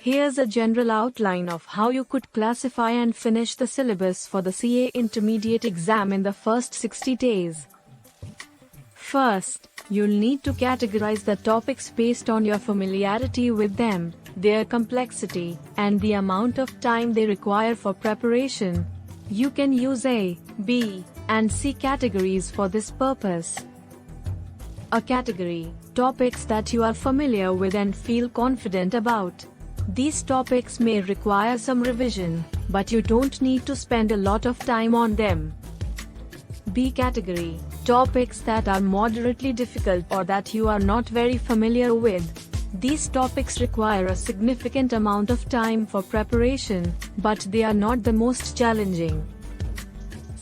Here's a general outline of how you could classify and finish the syllabus for the CA Intermediate exam in the first 60 days. First, you'll need to categorize the topics based on your familiarity with them, their complexity, and the amount of time they require for preparation. You can use A, B, and C categories for this purpose. A category: topics that you are familiar with and feel confident about. These topics may require some revision, but you don't need to spend a lot of time on them. B category: topics that are moderately difficult or that you are not very familiar with. These topics require a significant amount of time for preparation, but they are not the most challenging.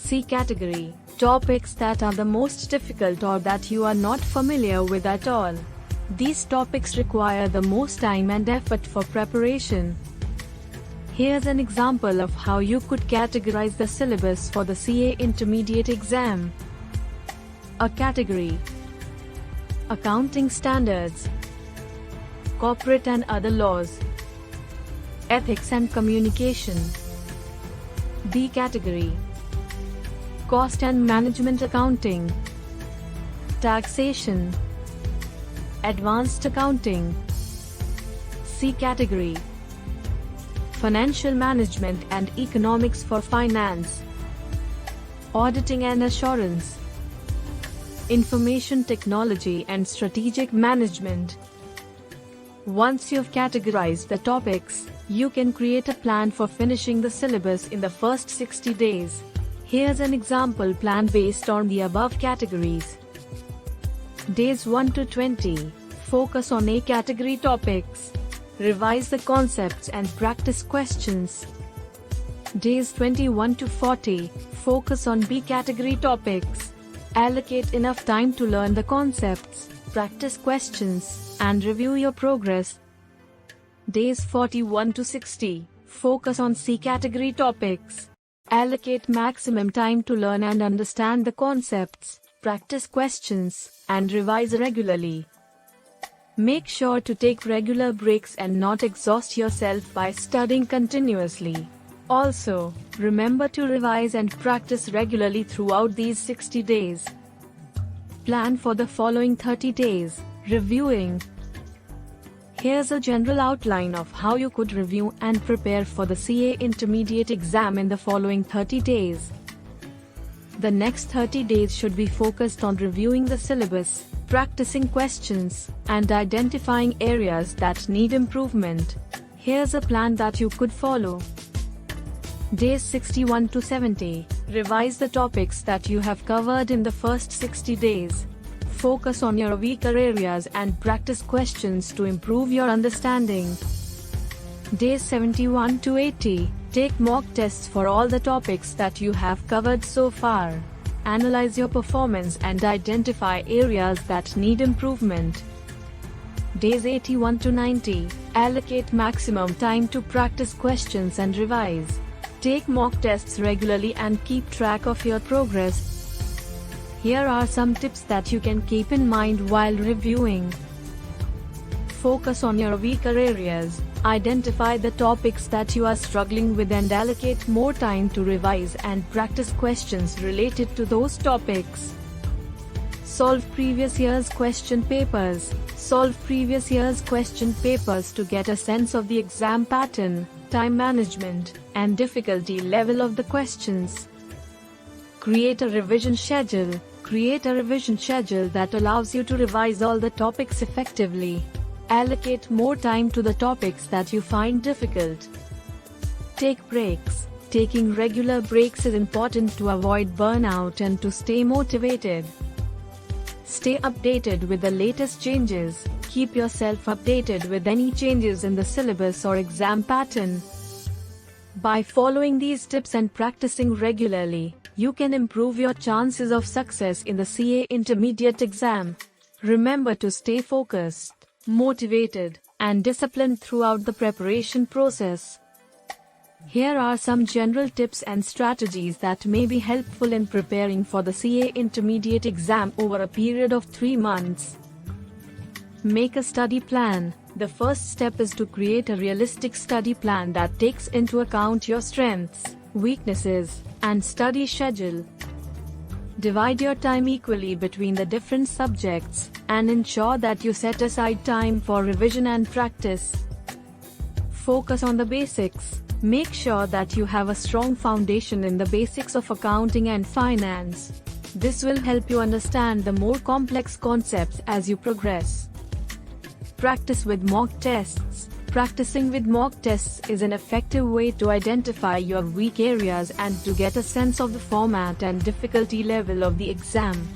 C category: topics that are the most difficult or that you are not familiar with at all. These topics require the most time and effort for preparation. Here's an example of how you could categorize the syllabus for the CA Intermediate exam. A category: accounting standards, corporate and other laws, ethics and communication. B category: cost and management accounting, taxation, advanced accounting. C category: financial management and economics for finance, auditing and assurance, information technology and strategic management. Once you've categorized the topics, you can create a plan for finishing the syllabus in the first 60 days. Here's an example plan based on the above categories. Days 1 to 20. Focus on A category topics. Revise the concepts and practice questions. Days 21 to 40. Focus on B category topics. Allocate enough time to learn the concepts, practice questions, and review your progress. Days 41 to 60. Focus on C category topics. Allocate maximum time to learn and understand the concepts, practice questions, and revise regularly. Make sure to take regular breaks and not exhaust yourself by studying continuously. Also, remember to revise and practice regularly throughout these 60 days. Plan for the following 30 days. Reviewing. Here's a general outline of how you could review and prepare for the CA Intermediate exam in the following 30 days. The next 30 days should be focused on reviewing the syllabus, practicing questions, and identifying areas that need improvement. Here's a plan that you could follow. Days 61 to 70. Revise the topics that you have covered in the first 60 days. Focus on your weaker areas and practice questions to improve your understanding. Days 71 to 80. Take mock tests for all the topics that you have covered so far. Analyze your performance and identify areas that need improvement. Days 81 to 90. Allocate maximum time to practice questions and revise. Take mock tests regularly and keep track of your progress. Here are some tips that you can keep in mind while reviewing. Focus on your weaker areas. Identify the topics that you are struggling with and allocate more time to revise and practice questions related to those topics. Solve previous year's question papers. Solve previous year's question papers to get a sense of the exam pattern, time management, and difficulty level of the questions. Create a revision schedule. Create a revision schedule that allows you to revise all the topics effectively. Allocate more time to the topics that you find difficult. Take breaks. Taking regular breaks is important to avoid burnout and to stay motivated. Stay updated with the latest changes. Keep yourself updated with any changes in the syllabus or exam pattern. By following these tips and practicing regularly, you can improve your chances of success in the CA Intermediate exam. Remember to stay focused, motivated, and disciplined throughout the preparation process. Here are some general tips and strategies that may be helpful in preparing for the CA Intermediate exam over a period of 3 months. Make a study plan. The first step is to create a realistic study plan that takes into account your strengths, weaknesses, and study schedule. Divide your time equally between the different subjects, and ensure that you set aside time for revision and practice. Focus on the basics. Make sure that you have a strong foundation in the basics of accounting and finance. This will help you understand the more complex concepts as you progress. Practice with mock tests. Practicing with mock tests is an effective way to identify your weak areas and to get a sense of the format and difficulty level of the exam.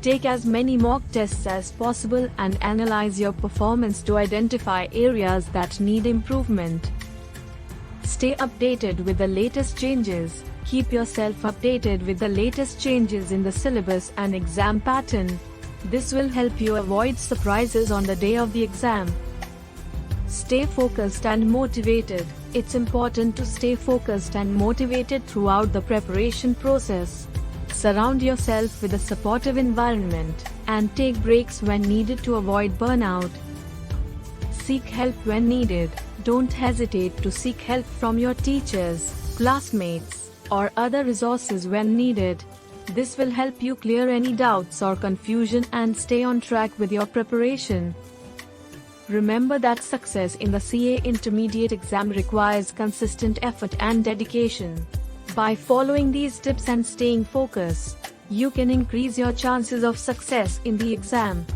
Take as many mock tests as possible and analyze your performance to identify areas that need improvement. Stay updated with the latest changes. Keep yourself updated with the latest changes in the syllabus and exam pattern. This will help you avoid surprises on the day of the exam. Stay focused and motivated. It's important to stay focused and motivated throughout the preparation process. Surround yourself with a supportive environment, and take breaks when needed to avoid burnout. Seek help when needed. Don't hesitate to seek help from your teachers, classmates, or other resources when needed. This will help you clear any doubts or confusion and stay on track with your preparation. Remember that success in the CA intermediate exam requires consistent effort and dedication. By following these tips and staying focused, you can increase your chances of success in the exam.